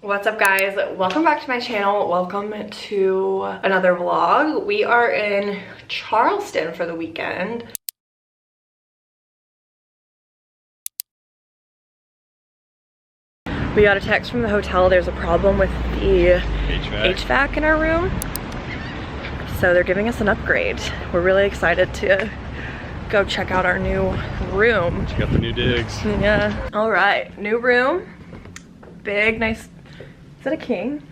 What's up, guys? Welcome back to my channel. Welcome to another vlog. We are in Charleston for the weekend. We got a text from the hotel. There's a problem with the HVAC in our room. So they're giving us an upgrade. We're really excited to go check out our new room. Check out the new digs. Yeah. All right, new room. Big, nice. Is it a king?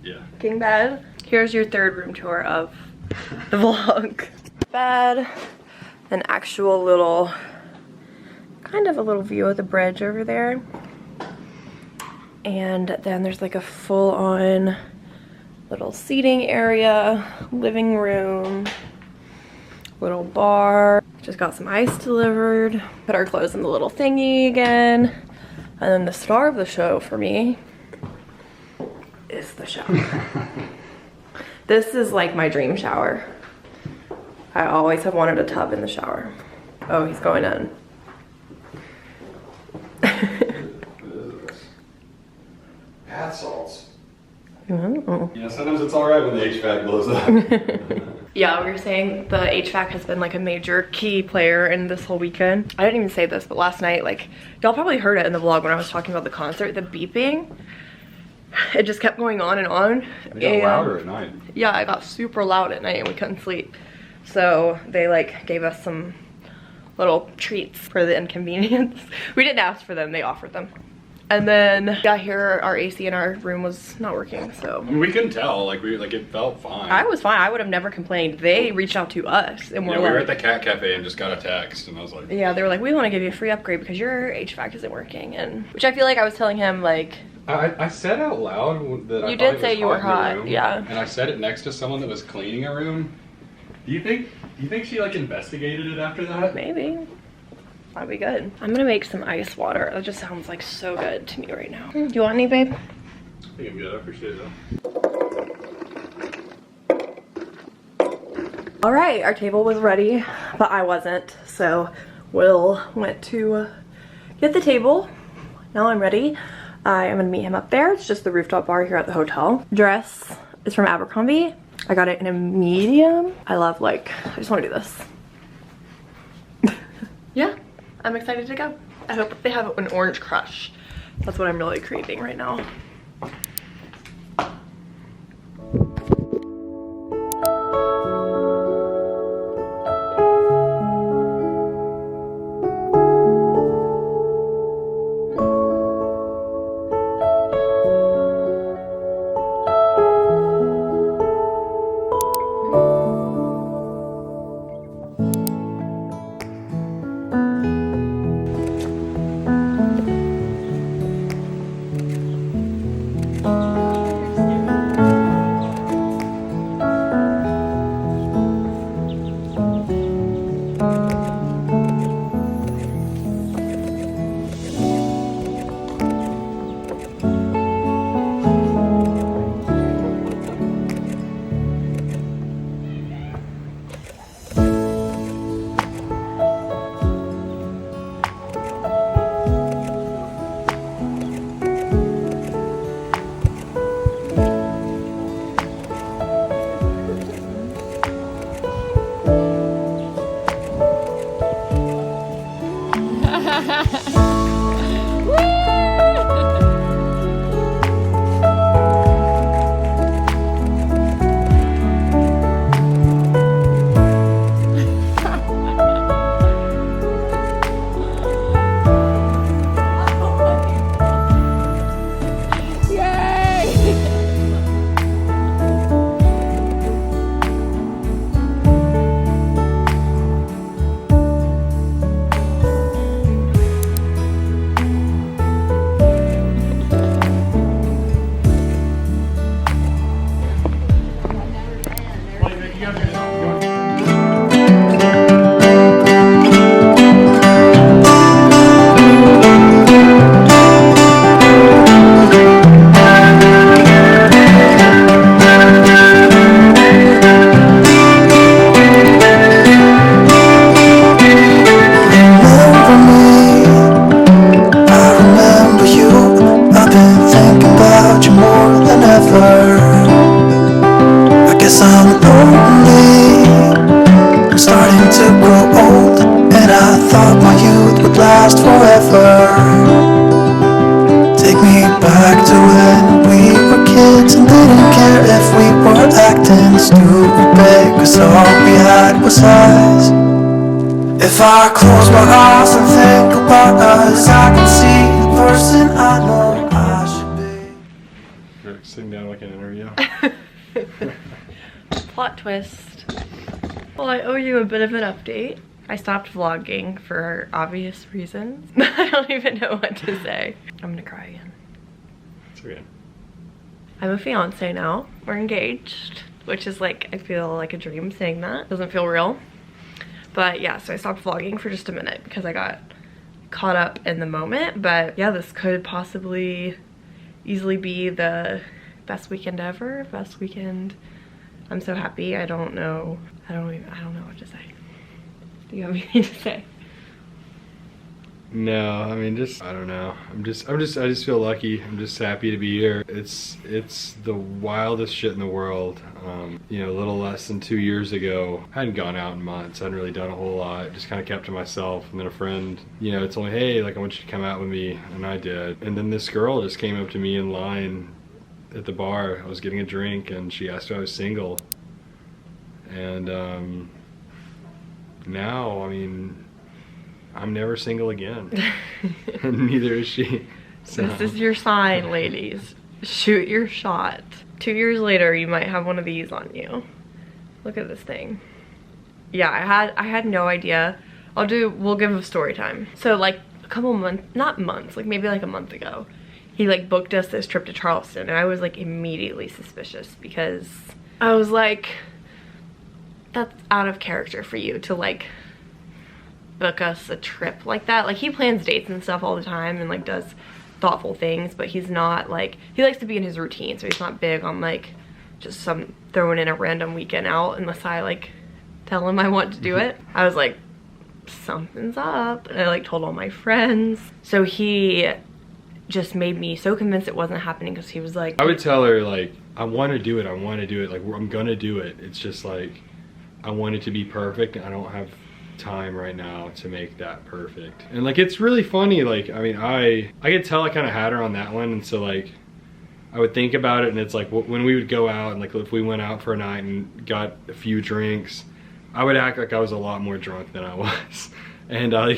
Yeah. King bed. Here's your third room tour of the vlog. Bed, an actual little, kind of a little view of the bridge over there. And then there's like a full-on little seating area, living room, little bar. Just got some ice delivered. Put our clothes in the little thingy again. And then the star of the show for me is the shower. This is like my dream shower. I always have wanted a tub in the shower. Oh, he's going in. Bath salts. Oh. Yeah, sometimes it's alright when the HVAC blows up. Yeah, we were saying the HVAC has been like a major key player in this whole weekend. I didn't even say this, but last night, like, y'all probably heard it in the vlog when I was talking about the concert, the beeping. It just kept going on and on. It got louder at night. Yeah, it got super loud at night and we couldn't sleep. So they like gave us some little treats for the inconvenience. We didn't ask for them, they offered them. And then got here, our AC in our room was not working, so. I mean, we couldn't tell, like it felt fine. I was fine, I would have never complained. They reached out to us and Yeah, we were at the cat cafe and just got a text and I was like. Yeah, they were like, we want to give you a free upgrade because your HVAC isn't working. And which I feel like I was telling him like. I said out loud that You did say you were hot, yeah. And I said it next to someone that was cleaning a room. Do you think she like investigated it after that? Maybe. That'd be good. I'm gonna make some ice water. That just sounds like so good to me right now. Do you want any, babe? I think I'm good. I appreciate it. All right, our table was ready, but I wasn't. So Will went to get the table. Now I'm ready. I am gonna meet him up there. It's just the rooftop bar here at the hotel. Dress is from Abercrombie. I got it in a medium. I love, like, I just wanna do this. Yeah, I'm excited to go. I hope they have an orange crush. That's what I'm really craving right now. back to when we were kids and didn't care if we were acting stupid, cause all we had was us. If I close my eyes and think about us, I can see the person I know I should be. You're sitting down like an interview. Plot twist. Well, I owe you a bit of an update. I stopped vlogging for obvious reasons. I don't even know what to say. I'm gonna cry again. It's okay. I'm a fiance now. We're engaged, which is like, I feel like a dream saying that. Doesn't feel real. But yeah, so I stopped vlogging for just a minute because I got caught up in the moment. But yeah, this could possibly easily be the best weekend ever. Best weekend. I'm so happy. I don't know what to say. Do you have anything to say? No, I mean, I don't know. I just feel lucky. I'm just happy to be here. It's the wildest shit in the world. You know, a little less than 2 years ago, I hadn't gone out in months. I hadn't really done a whole lot. Just kind of kept to myself. And then a friend, you know, told me, hey, like, I want you to come out with me. And I did. And then this girl just came up to me in line at the bar. I was getting a drink and she asked if I was single. And now, I mean, I'm never single again. And neither is she. So. This is your sign, ladies. Shoot your shot. 2 years later, you might have one of these on you. Look at this thing. Yeah, I had no idea. We'll give a story time. So like a couple months, not months, like maybe like a month ago, he like booked us this trip to Charleston, and I was like immediately suspicious because I was like, that's out of character for you to like book us a trip like that. Like, he plans dates and stuff all the time and like does thoughtful things, but he's not like, he likes to be in his routine, so he's not big on like just throwing in a random weekend out unless I like tell him I want to do it. I was like, something's up, and I like told all my friends. So he just made me so convinced it wasn't happening because he was like, I would tell her like, I want to do it, like I'm gonna do it. It's just like, I want it to be perfect and I don't have time right now to make that perfect. And like, it's really funny, like, I mean, I could tell I kind of had her on that one, and so like I would think about it, and it's like when we would go out and like if we went out for a night and got a few drinks, I would act like I was a lot more drunk than I was. And I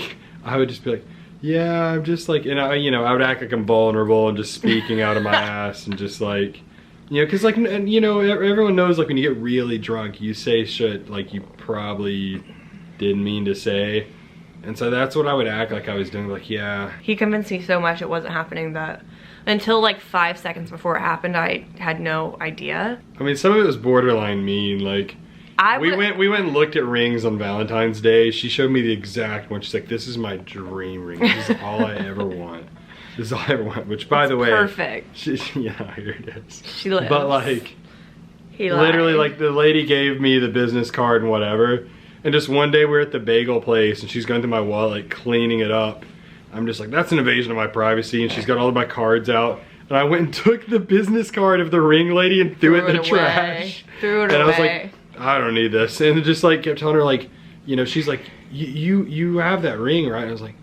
would just be like, yeah, I'm just like, and I would act like I'm vulnerable and just speaking out of my ass and just like, you know, because like, and, you know, everyone knows like when you get really drunk, you say shit like you probably didn't mean to say. And so that's what I would act like I was doing, like, yeah. He convinced me so much it wasn't happening that until like 5 seconds before it happened, I had no idea. I mean, some of it was borderline mean, like, we went and looked at rings on Valentine's Day. She showed me the exact one. She's like, this is my dream ring. This is all I ever want. This is all I ever want. Which, by the way, perfect. Yeah, here it is. She lives. But like, literally, like, the lady gave me the business card and whatever. And just one day we're at the bagel place and she's going through my wallet, cleaning it up. I'm just like, that's an invasion of my privacy. And she's got all of my cards out. And I went and took the business card of the ring lady and threw it in the trash. Threw it away. And I was like, I don't need this. And just like kept telling her, like, you know, she's like, you have that ring, right? And I was like,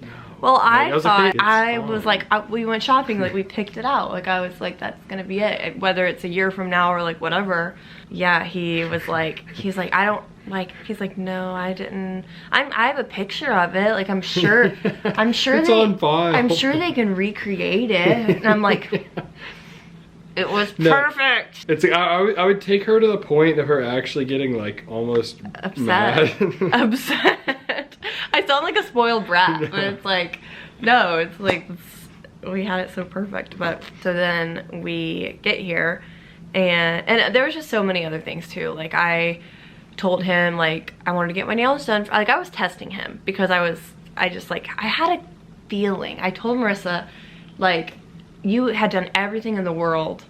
no. Well, like, I was like, we went shopping, like we picked it out. Like I was like, that's gonna be it. Whether it's a year from now or like whatever. Yeah, he was like, he's like, I don't, like, he's like, no, I didn't. I have a picture of it. Like, I'm sure it's on file. I'm sure they can recreate it. And I'm like, it was perfect. It's like, I would take her to the point of her actually getting like almost upset. Mad. Upset. I sound like a spoiled brat, but it's like, no, it's like, we had it so perfect. But so then we get here, and there was just so many other things too. Like, I told him like I wanted to get my nails done. Like, I was testing him because I had a feeling. I told Marissa, like, you had done everything in the world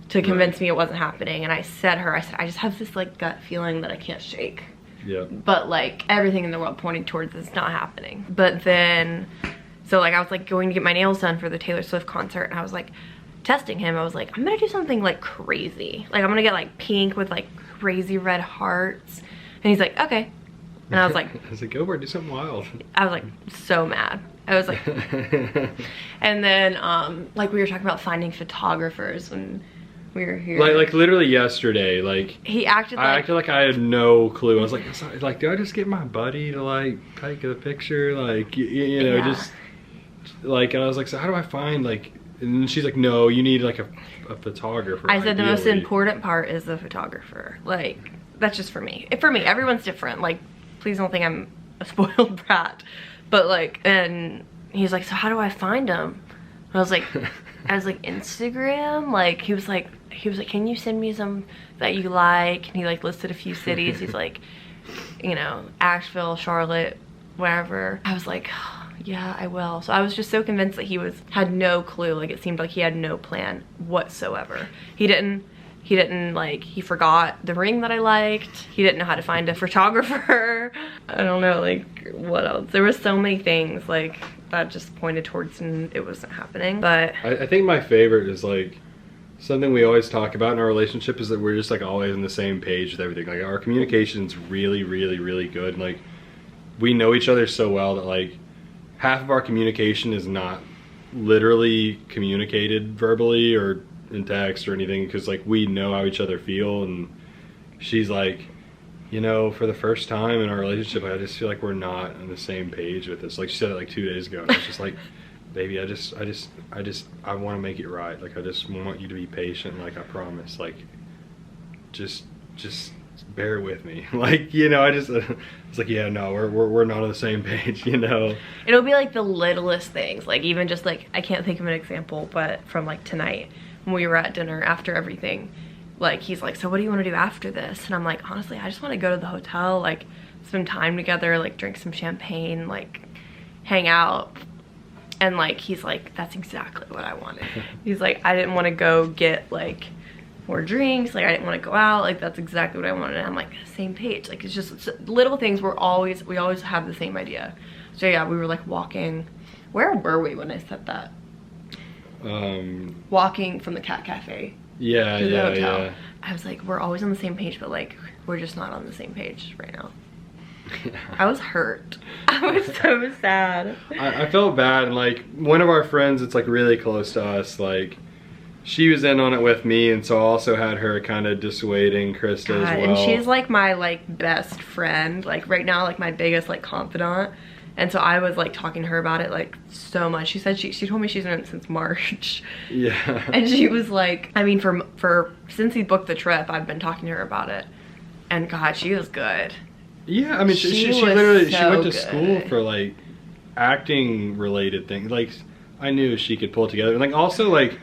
to convince me it wasn't happening. And I said, I just have this like gut feeling that I can't shake. Yeah. But like everything in the world pointed towards it's not happening. But then, so like I was like going to get my nails done for the Taylor Swift concert, and I was like testing him. I was like, I'm gonna do something like crazy. Like, I'm gonna get like pink with like crazy red hearts. And he's like, okay. And I was like, go for it, do something wild. I was like so mad. I was like, and then like we were talking about finding photographers when we were here. Like literally yesterday, like he acted like I acted like I had no clue. I was like, do I just get my buddy to like take a picture? Like, you know, Yeah. just like, and I was like, so how do I find like, and she's like, no, you need like a photographer. I said the most ideally. important part is the photographer. Like, that's just for me. For me, everyone's different. Like, please don't think I'm a spoiled brat. But like, and he's like, so how do I find him? I was like, Instagram? Like, he was like, can you send me some that you like? And he like listed a few cities. He's like, you know, Asheville, Charlotte, wherever. I was like, yeah, I will. So I was just so convinced that he had no clue. Like, it seemed like he had no plan whatsoever. He didn't like, he forgot the ring that I liked. He didn't know how to find a photographer. I don't know, like, what else? There were so many things, like, that just pointed towards and it wasn't happening. But I think my favorite is like, something we always talk about in our relationship is that we're just like always on the same page with everything. Like, our communication's really, really, really good. And like, we know each other so well that like, half of our communication is not literally communicated verbally or in text or anything, because like we know how each other feel. And she's like, you know, for the first time in our relationship, I just feel like we're not on the same page with this. Like, she said it like 2 days ago, and I was just like, baby, I want to make it right. Like, I just want you to be patient. Like, I promise. Like, just bear with me. Like, you know, it's like, yeah, no, we're not on the same page, you know. it'll be like the littlest things. Like, even just like, I can't think of an example, but from like tonight when we were at dinner after everything, like, he's like, so what do you want to do after this? And I'm like, honestly, I just want to go to the hotel, like, spend time together, like, drink some champagne, like, hang out. And like, he's like, that's exactly what I wanted. He's like, I didn't want to go get like more drinks, like I didn't want to go out, like that's exactly what I wanted. And I'm like, same page. Like, it's just little things. We always have the same idea. So yeah, we were like walking. Where were we when I said that? Walking from the Cat Cafe Yeah, to the yeah, hotel. yeah. I was like, we're always on the same page, but like, we're just not on the same page right now. I was hurt. I was so sad. I felt bad, and like, one of our friends that's like really close to us, like, she was in on it with me, and so I also had her kind of dissuading Krista as well. And she's like my like best friend, like right now, like my biggest like confidant. And so I was like talking to her about it like so much. She said she told me she's been in it since March. Yeah. And she was like, I mean, for since he booked the trip, I've been talking to her about it. And God, she was good. Yeah, I mean, she was literally, she so went to good. school for like acting related things. Like, I knew she could pull it together. And like, also like,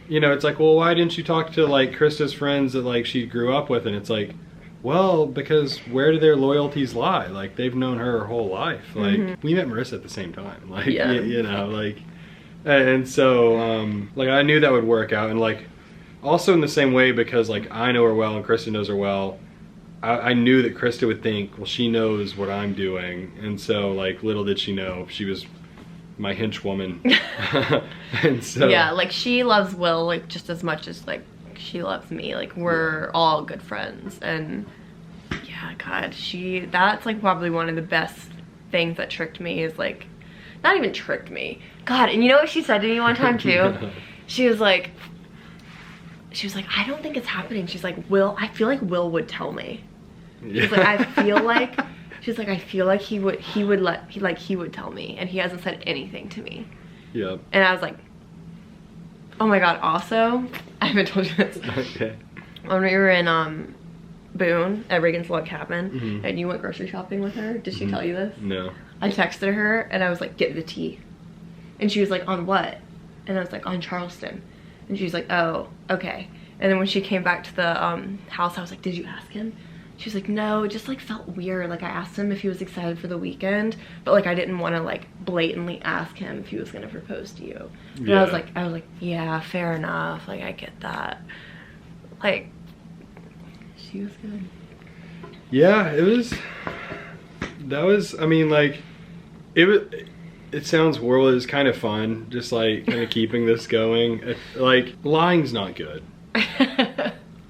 you know, it's like, well, why didn't you talk to like Krista's friends that like she grew up with? And it's like, well, because where do their loyalties lie? Like, they've known her whole life. Like, we met Marissa at the same time. Like, Yeah. you know, like, and so, like, I knew that would work out. And like, also in the same way, because like I know her well and Krista knows her well, I knew that Krista would think, well, she knows what I'm doing. And so like, little did she know, she was my henchwoman. And so, Yeah, like she loves Will like just as much as like she loves me. Like, we're all good friends. And yeah, God, that's like probably one of the best things that tricked me, is like, not even tricked me. God, and you know what she said to me one time too? She was like, I don't think it's happening. She's like, I feel like Will would tell me. She's like, I feel like he would tell me, and he hasn't said anything to me. Yep. And I was like, oh my God, also, I haven't told you this. Okay. When we were in Boone at Reagan's Log Cabin, and you went grocery shopping with her, did she tell you this? No. I texted her and I was like, get the tea. And she was like, on what? And I was like, on Charleston. And she was like, oh, okay. And then when she came back to the house, I was like, did you ask him? She was like, no, it just like felt weird. Like, I asked him if he was excited for the weekend, but like I didn't want to like blatantly ask him if he was gonna propose to you. And Yeah. I was like, yeah, fair enough. Like, I get that. Like, she was good. Yeah, I mean, like, it sounds horrible. It was kind of fun, just like kind of keeping this going. Like, lying's not good.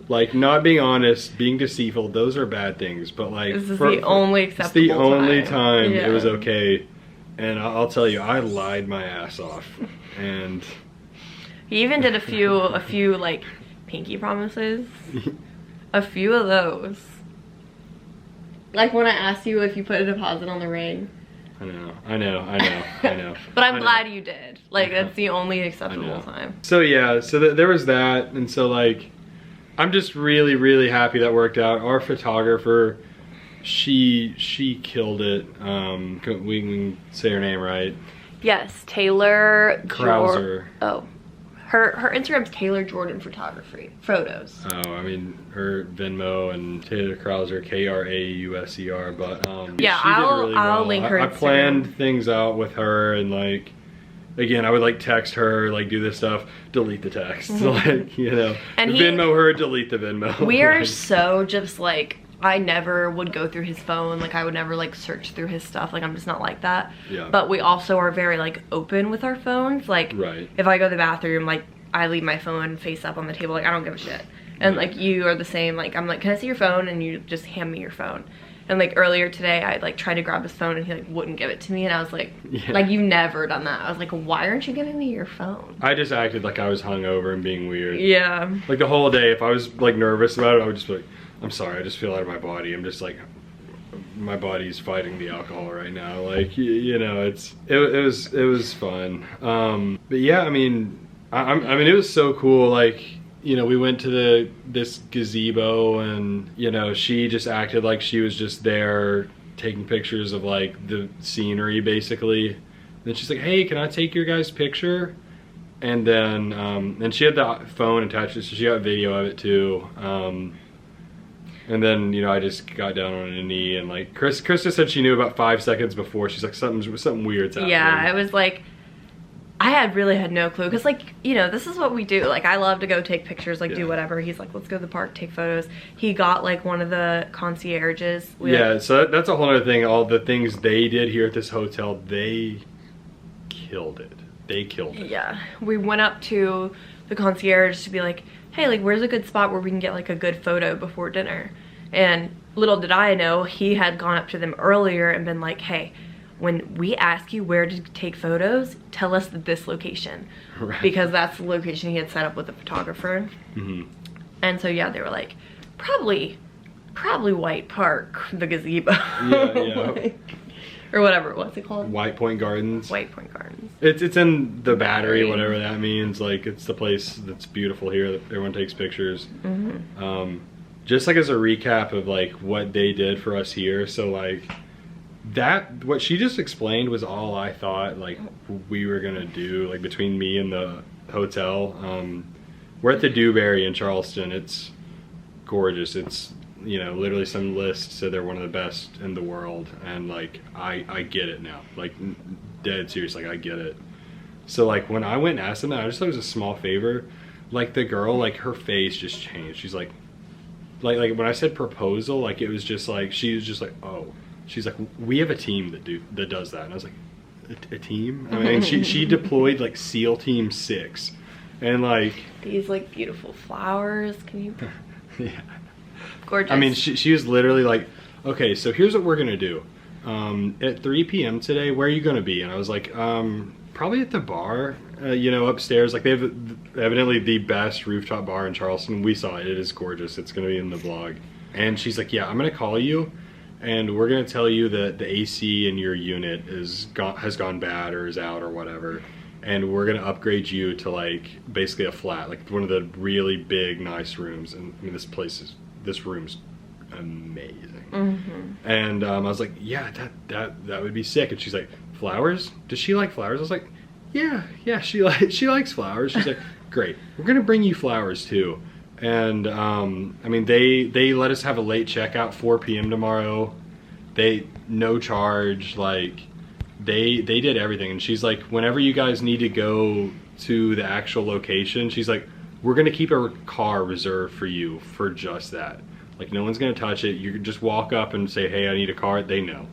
Like, not being honest, being deceitful, those are bad things. But like, This is the only it's the acceptable only time Yeah. it was okay. And I'll tell you, I lied my ass off. And he even did a few like pinky promises. A few of those. Like when I asked you if you put a deposit on the ring. I know. But I'm glad you did. Like, that's the only acceptable time. So yeah, so there was that, and so like, I'm just really, really happy that worked out. Our photographer, she killed it. We can say her name right. Yes, Taylor Krauser. Oh. Her Instagram's Taylor Jordan Photography. Photos. Oh, I mean, her Venmo and Taylor Krauser, Krauser, but yeah, she did really I'll well. link her I Instagram. planned things out with her, and like, again, I would like text her, like do this stuff, delete the text, like, you know, and Venmo her, delete the Venmo. We are so just like, I never would go through his phone, like I would never like search through his stuff, like I'm just not like that. Yeah. But we also are very like open with our phones, like Right. if I go to the bathroom, like I leave my phone face up on the table, like I don't give a shit. And like you are the same, like I'm like, can I see your phone? And you just hand me your phone. And like earlier today, I like tried to grab his phone and he like wouldn't give it to me, and I was like, like you've never done that. I was like, why aren't you giving me your phone? I just acted like I was hungover and being weird. Yeah. Like the whole day, if I was like nervous about it, I would just be like, I'm sorry, I just feel out of my body. I'm just like, my body's fighting the alcohol right now. Like, you know, it was fun. But yeah, I mean, I mean, it was so cool. Like, you know, we went to this gazebo, and you know, she just acted like she was just there taking pictures of like the scenery, basically. And then she's like, "Hey, can I take your guys' picture?" And then, and she had the phone attached, so she got video of it too. And then, you know, I just got down on a knee, and like Krista said she knew about 5 seconds before. She's like, something weird's happening. Yeah, it was like, I really had no clue, because like, you know, this is what we do. Like, I love to go take pictures, like do whatever. He's like, let's go to the park, take photos. He got like one of the concierges. So that's a whole other thing. All the things they did here at this hotel, they killed it. They killed it. Yeah, we went up to the concierge to be like, hey, like where's a good spot where we can get like a good photo before dinner? And little did I know, he had gone up to them earlier and been like, hey, when we ask you where to take photos, tell us this location. Right. Because that's the location he had set up with the photographer. Mm-hmm. And so yeah, they were like, probably White Park, the gazebo. Yeah. Like, or whatever, what's it called? White Point Gardens. White Point Gardens. It's in the Battery, whatever that means. Like, it's the place that's beautiful here that everyone takes pictures. Mm-hmm. Just like as a recap of like what they did for us here, so like that, what she just explained was all I thought like we were gonna do, like between me and the hotel. We're at the Dewberry in Charleston. It's gorgeous. It's, you know, literally some list said they're one of the best in the world, and like I get it now, like dead serious, like I get it. So like when I went and asked them that, I just thought it was a small favor. Like the girl, like her face just changed. She's like when I said proposal, like it was just like, she was just like, oh, she's like, we have a team that does that. And I was like, a team? I mean, she deployed like SEAL Team 6, and like these like beautiful flowers. Can you? Yeah. Gorgeous. I mean, she was literally like, okay, so here's what we're gonna do. At 3 p.m. today, where are you gonna be? And I was like, probably at the bar, you know, upstairs. Like, they have evidently the best rooftop bar in Charleston. We saw it. It is gorgeous. It's gonna be in the vlog. And she's like, yeah, I'm gonna call you, and we're gonna tell you that the AC in your unit has gone bad or is out or whatever. And we're gonna upgrade you to like basically a flat, like one of the really big, nice rooms. And I mean, this room's amazing. Mm-hmm. And I was like, yeah, that would be sick. And she's like, flowers? Does she like flowers? I was like, yeah, she likes flowers. She's like, great, we're gonna bring you flowers too. And I mean, they let us have a late checkout, 4 p.m. tomorrow. No charge, like they did everything. And she's like, whenever you guys need to go to the actual location, she's like, we're gonna keep a car reserved for you for just that. Like, no one's gonna touch it. You can just walk up and say, hey, I need a card. They know.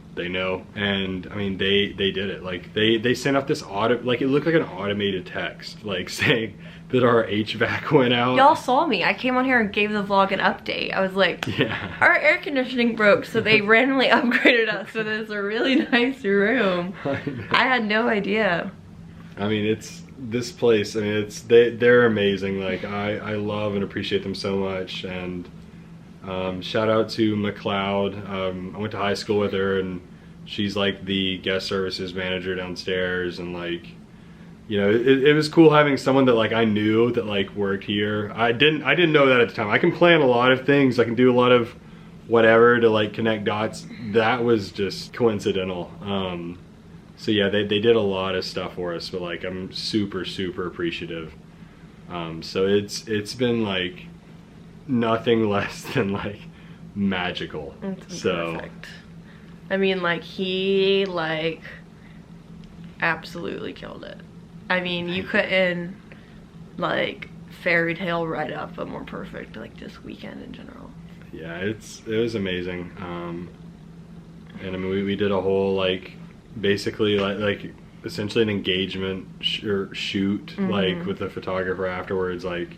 And I mean, they did it. Like, they sent out this like, it looked like an automated text, like saying that our HVAC went out. Y'all saw me. I came on here and gave the vlog an update. I was like, yeah, our air conditioning broke, so they randomly upgraded us to this really nice room. I had no idea. I mean, this place, I mean, they're amazing. Like, I love and appreciate them so much. And shout out to McLeod. I went to high school with her, and she's like the guest services manager downstairs. And like, you know, it was cool having someone that like I knew that like worked here. I didn't know that at the time. I can plan a lot of things. I can do a lot of whatever to like connect dots. That was just coincidental. So yeah, they did a lot of stuff for us, but like I'm super appreciative. So it's been like nothing less than like magical. It's so perfect. I mean, like, he like absolutely killed it. I mean, you couldn't like fairy tale write up a more perfect like this weekend in general. Yeah, it was amazing. And I mean, we did a whole like basically like essentially an engagement shoot like with the photographer afterwards. Like,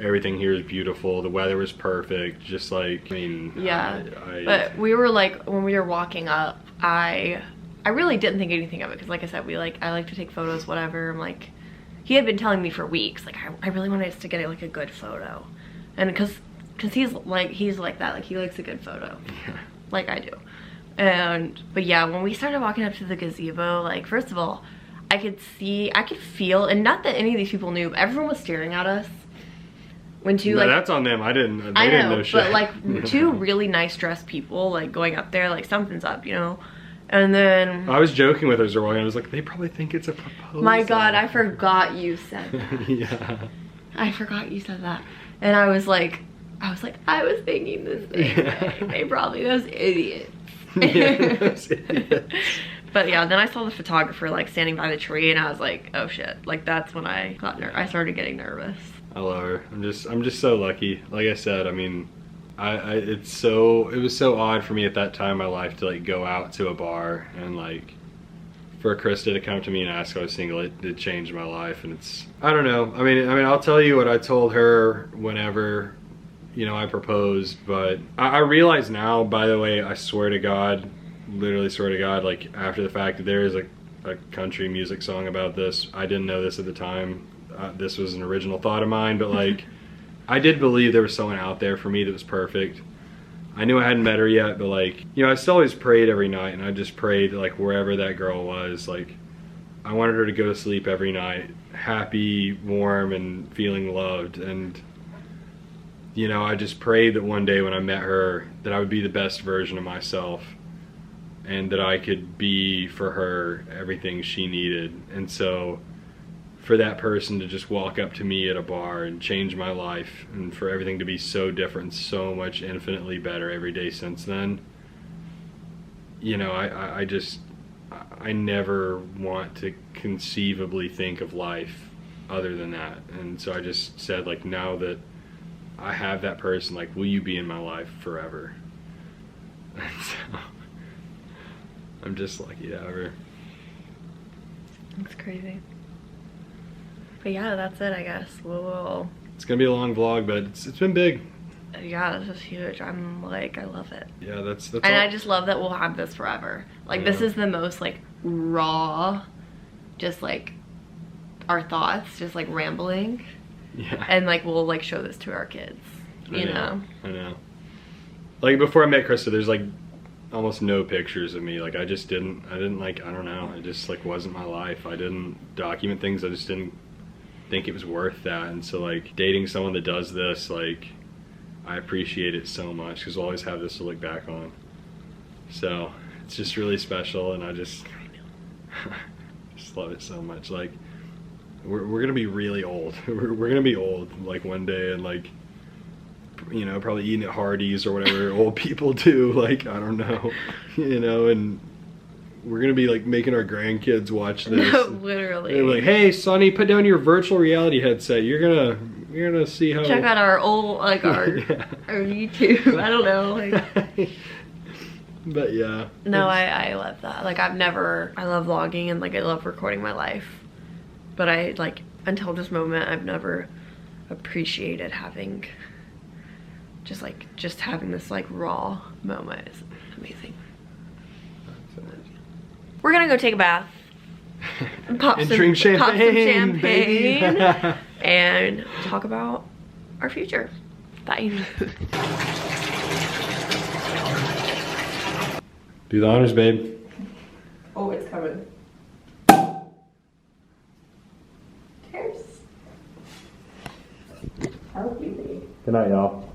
everything here is beautiful, the weather was perfect, just like, I mean, yeah. But we were like, when we were walking up, I really didn't think anything of it, because like I said, I like to take photos, whatever. I'm like, he had been telling me for weeks, like, I really wanted us to get like a good photo, and because he's like that, like, he likes a good photo, like I do. But yeah, when we started walking up to the gazebo, like, first of all, I could feel, and not that any of these people knew, but everyone was staring at us. When two, like, that's on them. They didn't know shit. But like two really nice dressed people like going up there, like, something's up, you know. And then I was joking with her as we're walking. I was like, they probably think it's a proposal. My God, I forgot you said that. Yeah. I forgot you said that. And I was thinking the same thing. They probably, those idiots. Yeah, those idiots. But yeah, then I saw the photographer like standing by the tree, and I was like, oh shit. Like, that's when I started getting nervous. I love her. I'm just so lucky. Like I said, I mean, it was so odd for me at that time in my life to like go out to a bar, and like for Krista to come to me and ask if I was single, it changed my life. And I don't know. I mean, I'll tell you what I told her whenever, you know, I proposed, but I realize now, by the way, I swear to God, literally swear to God, like, after the fact, that there is a country music song about this. I didn't know this at the time. This was an original thought of mine, but like, I did believe there was someone out there for me that was perfect. I knew I hadn't met her yet, but like, you know, I still always prayed every night, and I just prayed like wherever that girl was, like, I wanted her to go to sleep every night happy, warm, and feeling loved. And you know, I just prayed that one day when I met her, that I would be the best version of myself, and that I could be for her everything she needed. And so for that person to just walk up to me at a bar and change my life, and for everything to be so different, so much infinitely better every day since then, you know, I never want to conceivably think of life other than that. And so I just said, like, now that I have that person, like, will you be in my life forever? And so I'm just lucky to have her. That's crazy. But yeah, that's it, I guess. It's gonna be a long vlog, but it's been big. Yeah, this is huge. I'm like, I love it. Yeah, that's and all. I just love that we'll have this forever. Like, yeah. This is the most like raw, just like our thoughts, just like rambling. Yeah. And like, we'll like show this to our kids, you know? I know. Like, before I met Krista, there's like almost no pictures of me. Like, I didn't like, I don't know, it just like wasn't my life. I didn't document things. I just didn't think it was worth that. And so like, dating someone that does this, like, I appreciate it so much, because we'll always have this to look back on. So it's just really special, and I just love it so much. Like, we're gonna be really old. we're gonna be old like one day, and like, you know, probably eating at Hardee's or whatever old people do. Like, I don't know, you know, and we're gonna be like making our grandkids watch this. Literally. They're like, hey, Sonny, put down your virtual reality headset. You're gonna We're gonna see how. Check out our old, like our YouTube. I don't know. Like. But yeah. No, I love that. Like I love vlogging and like I love recording my life. But I like, until this moment, I've never appreciated having, just having this like raw moment is amazing. We're gonna go take a bath. And drink champagne, pop some champagne baby. and talk about our future. Bye. Do the honors, babe. Oh, it's coming. Cheers. How easy. Good night, y'all.